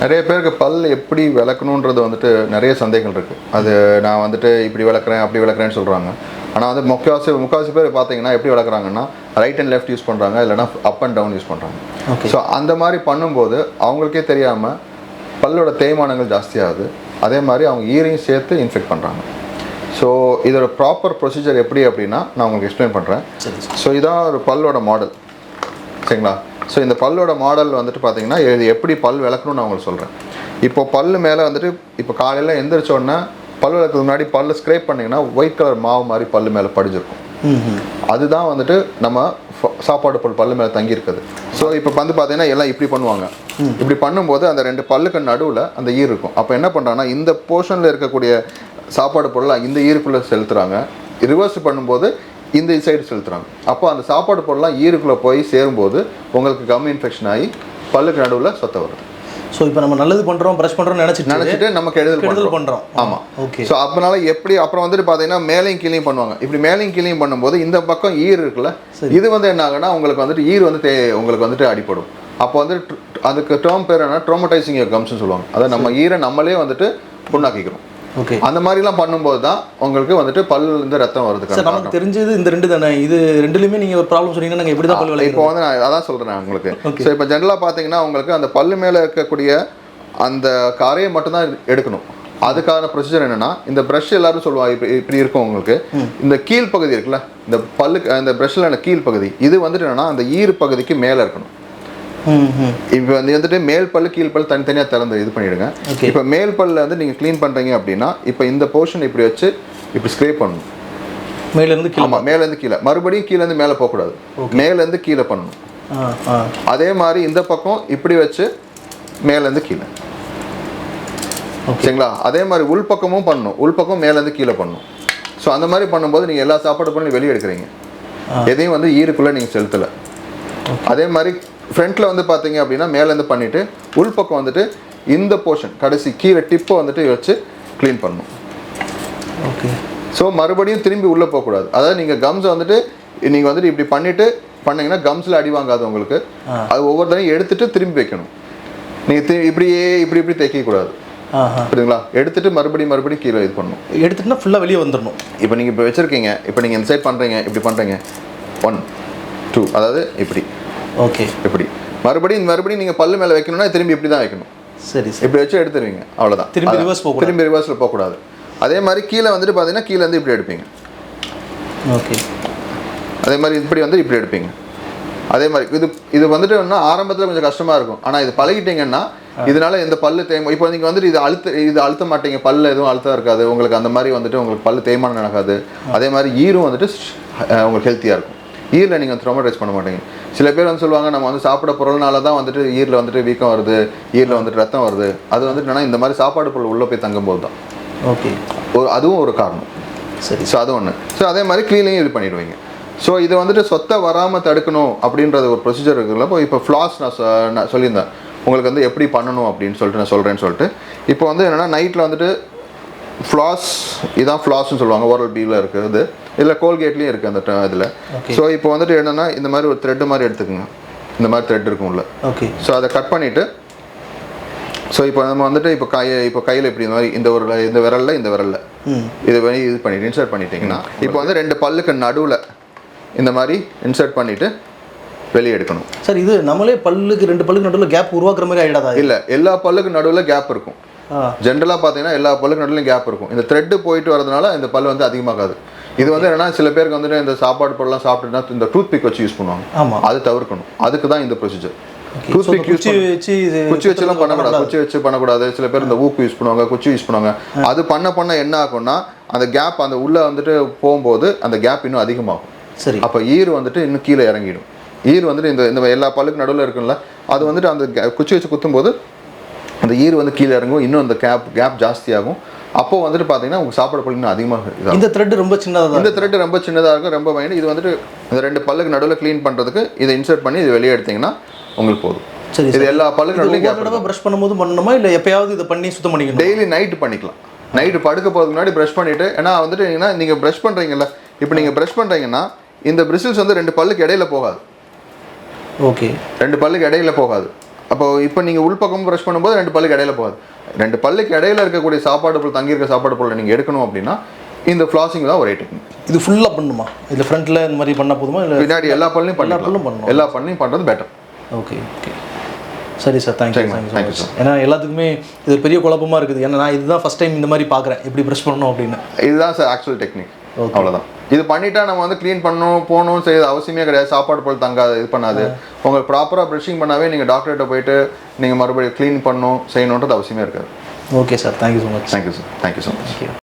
நிறைய பேருக்கு பல் எப்படி விளக்கணுன்றது வந்துட்டு நிறைய சந்தேகங்கள் இருக்குது. அது நான் வந்துட்டு இப்படி விளக்குறேன் அப்படி விளக்குறேன்னு சொல்கிறாங்க. ஆனால் வந்து முக்கால்வாசி பேர் பார்த்தீங்கன்னா எப்படி விளக்குறாங்கன்னா ரைட் அண்ட் லெஃப்ட் யூஸ் பண்ணுறாங்க, இல்லைனா அப் அண்ட் டவுன் யூஸ் பண்ணுறாங்க. ஸோ அந்த மாதிரி பண்ணும்போது அவங்களுக்கே தெரியாமல் பல்லோட தேய்மானங்கள் ஜாஸ்தியாகுது. அதே மாதிரி அவங்க ஈரையும் சேர்த்து இன்ஃபெக்ட் பண்ணுறாங்க. ஸோ இதோட ப்ராப்பர் ப்ரொசீஜர் எப்படி அப்படின்னா நான் உங்களுக்கு எக்ஸ்பிளைன் பண்ணுறேன். ஸோ இதான் ஒரு பல்லோட மாடல், சரிங்களா? ஸோ இந்த பல்லோட மாடல் வந்துட்டு பார்த்தீங்கன்னா இது எப்படி பல் விளக்கணும்னு நான் உங்களுக்கு சொல்கிறேன். இப்போ பல் மேலே வந்துட்டு இப்போ காலையில் எந்திரிச்சோடனே பல் விளக்குறதுக்கு முன்னாடி பல் ஸ்க்ரேப் பண்ணிங்கன்னா ஒயிட் கலர் மாவு மாதிரி பல் மேலே படிஞ்சிருக்கும். அதுதான் வந்துட்டு நம்ம சாப்பாடு பல்லு மேலே தங்கியிருக்குது. ஸோ இப்போ வந்து பார்த்தீங்கன்னா எல்லாம் இப்படி பண்ணுவாங்க. இப்படி பண்ணும்போது அந்த ரெண்டு பல்லுக்கு நடுவில் அந்த ஈர் இருக்கும். அப்போ என்ன பண்ணுறாங்கன்னா இந்த போர்ஷனில் இருக்கக்கூடிய சாப்பாடு பொருளை இந்த ஈருக்குள்ளே செலுத்துகிறாங்க. ரிவர்ஸ் பண்ணும்போது இந்த சைடு செலுத்துகிறாங்க. அப்போ அந்த சாப்பாடு பொருள்லாம் ஈருக்குள்ளே போய் சேரும்போது உங்களுக்கு கம் இன்ஃபெக்ஷன் ஆகி பல்லுக்கு நடுவில் சொத்த வருது. ஸோ இப்போ நம்ம நல்லது பண்ணுறோம், ப்ரஷ் பண்ணுறோம் நினச்சிட்டு நம்ம கெடுதல் பண்ணுறோம். ஆமாம், ஓகே. ஸோ அதனால எப்படி அப்புறம் வந்துட்டு பார்த்தீங்கன்னா மேலையும் கீழையும் பண்ணுவாங்க. இப்படி மேலையும் கீழையும் பண்ணும்போது இந்த பக்கம் ஈர் இருக்குல்ல, இது வந்து என்ன ஆகுனா உங்களுக்கு வந்துட்டு ஈர் வந்து உங்களுக்கு வந்துட்டு அடிப்படும். அப்போ வந்து அதுக்கு டேர்ம் பேர் என்ன, ட்ரோமடைசிங் கம்ஸ்ன்னு சொல்லுவாங்க. அதாவது நம்ம ஈரை நம்மளே வந்துட்டு புண்ணாக்கிக்கிறோம். ஓகே, அந்த மாதிரிலாம் பண்ணும்போது தான் உங்களுக்கு வந்துட்டு பல்லேருந்து ரத்தம் வருது. சார் நமக்கு தெரிஞ்சது இந்த ரெண்டு தானே, இது ரெண்டுலையுமே நீங்கள் ஒரு ப்ராப்ளம் சொன்னீங்கன்னா நாங்கள் எப்படி தான் பல் விளக்குறோம்? இப்போ வந்து நான் அதான் சொல்கிறேன் உங்களுக்கு. ஸோ இப்போ ஜென்ரலாக பார்த்தீங்கன்னா உங்களுக்கு அந்த பல்லு மேலே இருக்கக்கூடிய அந்த காரையை மட்டும்தான் எடுக்கணும். அதுக்கான ப்ரொசீஜர் என்னென்னா, இந்த ப்ரஷ் எல்லாரும் சொல்லுவாங்க இப்போ இப்படி இருக்கும் உங்களுக்கு. இந்த கீழ் பகுதி இருக்குல்ல, இந்த பல்லுக்கு அந்த ப்ரஷ்ஷில் கீழ் பகுதி இது வந்துட்டு என்னென்னா அந்த ஈர் பகுதிக்கு மேலே இருக்கணும். இப்போ வந்துட்டு மேல் பல்லு கீழ் பல் தனித்தனியாக திறந்து இது பண்ணிவிடுங்க. இப்போ மேல் பல்ல வந்து நீங்கள் க்ளீன் பண்ணுறீங்க அப்படின்னா இப்போ இந்த போர்ஷன் இப்படி வச்சு இப்படி ஸ்க்ரேப் பண்ணணும். மேலேருந்து கீழே, ஆமாம், மேலேருந்து கீழே, மறுபடியும் கீழேருந்து மேலே போகக்கூடாது, மேலேருந்து கீழே பண்ணணும். அதே மாதிரி இந்த பக்கம் இப்படி வச்சு மேலேருந்து கீழே, சரிங்களா? அதே மாதிரி உள்பக்கமும் பண்ணணும், உள்பக்கம் மேலேருந்து கீழே பண்ணணும். ஸோ அந்த மாதிரி பண்ணும்போது நீங்கள் எல்லா சாப்பாடு பண்ணி வெளியே எடுக்கிறீங்க, எதையும் வந்து ஈருக்குள்ளே நீங்கள் செலுத்தலை. அதே மாதிரி ஃப்ரண்ட்டில் வந்து பார்த்தீங்க அப்படின்னா மேலேருந்து பண்ணிவிட்டு உள்பக்கம் வந்துட்டு இந்த போர்ஷன் கடைசி கீழே டிப்பை வந்துட்டு வச்சு க்ளீன் பண்ணணும். ஓகே, ஸோ மறுபடியும் திரும்பி உள்ளே போகக்கூடாது. அதாவது நீங்கள் கம்ஸை வந்துட்டு நீங்கள் வந்துட்டு இப்படி பண்ணிவிட்டு பண்ணிங்கன்னா கம்ஸில் அடி வாங்காது உங்களுக்கு. அது ஒவ்வொரு தடையும் எடுத்துகிட்டு திரும்பி வைக்கணும். நீங்கள் இப்படியே இப்படி தைக்கக்கூடாது, புரியுதுங்களா? எடுத்துகிட்டு மறுபடியும் கீழே இது பண்ணணும். எடுத்துகிட்டுனா ஃபுல்லாக வெளியே வந்துடணும். இப்போ நீங்கள் இப்போ வச்சுருக்கீங்க, இப்போ நீங்கள் இந்த சைட் பண்ணுறீங்க, இப்படி பண்ணுறீங்க 1 2, அதாவது இப்படி, ஓகே, இப்படி மறுபடியும் நீங்கள் பல்லு மேலே வைக்கணும்னா திரும்பி இப்படி தான் வைக்கணும். சரி, இப்படி வச்சு எடுத்துருவீங்க, அவ்வளோதான். திரும்பி ரிவர்ஸில் போகக்கூடாது. அதே மாதிரி கீழே வந்துட்டு பார்த்தீங்கன்னா கீழே வந்து இப்படி எடுப்பீங்க. ஓகே, அதே மாதிரி இப்படி வந்து இப்படி எடுப்பீங்க. அதே மாதிரி இது வந்துட்டு என்ன ஆரம்பத்தில் கொஞ்சம் கஷ்டமாக இருக்கும். ஆனால் இது பழகிட்டீங்கன்னா இதனால இந்த பல்லு தேய்மா இப்போ நீங்கள் வந்துட்டு இது அழுத்த மாட்டீங்க, பல்லு எதுவும் அழுத்தம் இருக்காது உங்களுக்கு. அந்த மாதிரி வந்துட்டு உங்களுக்கு பல்லு தேய்மானம் நடக்காது. அதே மாதிரி ஈரும் வந்துட்டு உங்களுக்கு ஹெல்த்தியாக இருக்கும். ஈரில் நீங்கள் ட்ரோமடைஸ் பண்ண மாட்டீங்க. சில பேர் வந்து சொல்லுவாங்க நம்ம வந்து சாப்பிட பொருள்னால தான் வந்துட்டு ஈரில் வந்துட்டு வீக்கம் வருது, ஈரில் வந்துட்டு ரத்தம் வருது. அது வந்துட்டு என்னன்னா இந்த மாதிரி சாப்பாடு பொருள் உள்ளே போய் தங்கும்போது தான். ஓகே, அதுவும் ஒரு காரணம். சரி, ஸோ அது ஒன்று. ஸோ அதே மாதிரி க்ளீனிங்கும் இது பண்ணிடுவீங்க. ஸோ இதை வந்துட்டு சொத்தை வராமல் தடுக்கணும் அப்படின்றது ஒரு ப்ரொசீஜர் இருக்குல்ல. இப்போ ஃப்ளாஸ் நான் சொல்லியிருந்தேன் உங்களுக்கு வந்து எப்படி பண்ணணும் அப்படின்னு சொல்லிட்டு நான் சொல்கிறேன்னு சொல்லிட்டு. இப்போ வந்து என்னென்னா நைட்டில் வந்துட்டு ஃப்ளாஸ், இதான் ஃப்ளாஸ்ன்னு சொல்லுவாங்க, ஓரல் பியில் இருக்குது, இல்லை கோல்கேட்லேயும் இருக்குது அந்த இதில். ஸோ இப்போ வந்துட்டு என்னென்னா இந்த மாதிரி ஒரு த்ரெட்டு மாதிரி எடுத்துக்கோங்க. இந்த மாதிரி த்ரெட் இருக்கும் உள்ள. ஓகே, ஸோ அதை கட் பண்ணிவிட்டு ஸோ இப்போ நம்ம வந்துட்டு இப்போ கையில் இப்படி இந்த மாதிரி இந்த விரலில் இது பண்ணிவிட்டு இன்சர்ட் பண்ணிட்டீங்கன்னா இப்போ வந்து ரெண்டு பல்லுக்கு நடுவில் இந்த மாதிரி இன்சர்ட் பண்ணிவிட்டு வெளியே எடுக்கணும். சார் இது நம்மளே ரெண்டு பல்லுக்கு நடுவில் கேப் உருவாக்குற மாதிரி ஆகிடாதா? இல்லை, எல்லா பல்லுக்கு நடுவில் கேப் இருக்கும். ஜென்ரலாக பார்த்தீங்கன்னா எல்லா பல்லுக்கு நடுவில் கேப் இருக்கும். இந்த த்ரெட்டு போயிட்டு வரதுனால இந்த பல் வந்து அதிகமாகாது. இது வந்து என்னன்னா சில பேருக்கு வந்துட்டு இந்த சாப்பாடு பொருள்லாம் சாப்பிட்டுனா இந்த டூத் பிக் வச்சு யூஸ் பண்ணுவாங்க. ஆமாம், அது தவிர்க்கணும். அதுக்கு தான் இந்த ப்ரொசீஜர். டூத் பிக் குச்சி வச்சுலாம் பண்ணக்கூடாது, குச்சி வச்சு பண்ணக்கூடாது. சில பேர் இந்த ஊக்கு யூஸ் பண்ணுவாங்க, குச்சி யூஸ் பண்ணுவாங்க. அது பண்ண என்ன ஆகும்னா அந்த கேப் அந்த உள்ளே வந்துட்டு போகும்போது அந்த கேப் இன்னும் அதிகமாகும். சரி, அப்போ ஈர் வந்துட்டு இன்னும் கீழே இறங்கிடும். ஈர் வந்துட்டு இந்த எல்லா பல்லுக்கு நடுவில் இருக்குல்ல, அது வந்துட்டு அந்த குச்சி வச்சு குத்தும்போது அந்த ஈர் வந்து கீழே இறங்கும், இன்னும் அந்த கேப் ஜாஸ்தியாகும். அப்போ வந்துட்டு பார்த்தீங்கன்னா உங்களுக்கு சாப்பாடு பல்லு இன்னும் அதிகமாக இருக்கும். இந்த த்ரெட் ரொம்ப சின்னதாக இருக்கும், ரொம்ப மைண்ட். இது வந்துட்டு இந்த ரெண்டு பல்லுக்கு நடுவில் க்ளீன் பண்ணுறதுக்கு இதை இன்சர்ட் பண்ணி இது வெளியே எடுத்தீங்கன்னா உங்களுக்கு போதும். சரி, இது எல்லா பல்லுக்கு நடுவில் ப்ரஷ் பண்ணும்போது பண்ணணுமா இல்லை எப்பயாவது இதை பண்ணி சுத்தம் பண்ணிக்கணும்? டெய்லி நைட்டு பண்ணிக்கலாம். நைட்டு படுக்க போகிறதுக்கு முன்னாடி ப்ரஷ் பண்ணிவிட்டு, ஏன்னா வந்துட்டு நீங்கள் ப்ரஷ் பண்ணுறீங்கல்ல, இப்போ நீங்கள் ப்ரஷ் பண்ணுறீங்கன்னா இந்த பிரிசில்ஸ் வந்து ரெண்டு பல்லுக்கு இடையில போகாது. ஓகே, ரெண்டு பல்லுக்கு இடையில போகாது. அப்போ இப்போ நீங்கள் உள்பக்கம் ப்ரஷ் பண்ணும்போது 2 பல்லுக்கு இடையில போகாது. 2 பல்லுக்கு இடையில இருக்கக்கூடிய சாப்பாடு பொருள் தங்கியிருக்க சாப்பாடு பொருளை நீங்கள் எடுக்கணும் அப்படின்னா இந்த ஃப்ளாசிங் தான் ஒரே டெக்னிக். இது ஃபுல்லாக பண்ணணுமா? இல்லை ஃப்ரண்ட்டில் இந்த மாதிரி பண்ணால் போதுமா? இல்லை பின்னாடி எல்லா பல்லையும் பண்ணணும். எல்லா பல்லையும் பண்ணுறது பெட்டர். ஓகே ஓகே சரி சார், தேங்க்யூ சார். ஏன்னா எல்லாத்துக்குமே இது பெரிய குழப்பமாக இருக்குது. ஏன்னா நான் இதுதான் ஃபஸ்ட் டைம் இந்த மாதிரி பார்க்குறேன், எப்படி ப்ரஷ் பண்ணணும் அப்படின்னு. இதுதான் சார் ஆக்சுவல் டெக்னிக். அவ்வளோதான். இது பண்ணிட்டா நம்ம வந்து க்ளீன் பண்ணணும் போகணும் செய்ய அவசியமே கிடையாது. சாப்பாடு பொருள் தங்காது, இது பண்ணாது. உங்களுக்கு ப்ராப்பராக ப்ரஷிங் பண்ணாவே நீங்கள் டாக்டர்கிட்ட போயிட்டு நீங்கள் மறுபடியும் க்ளீன் பண்ணணும் செய்யணுன்றது அவசியமே இருக்காது. Okay sir, thank you so much. Thank you sir, thank you so much.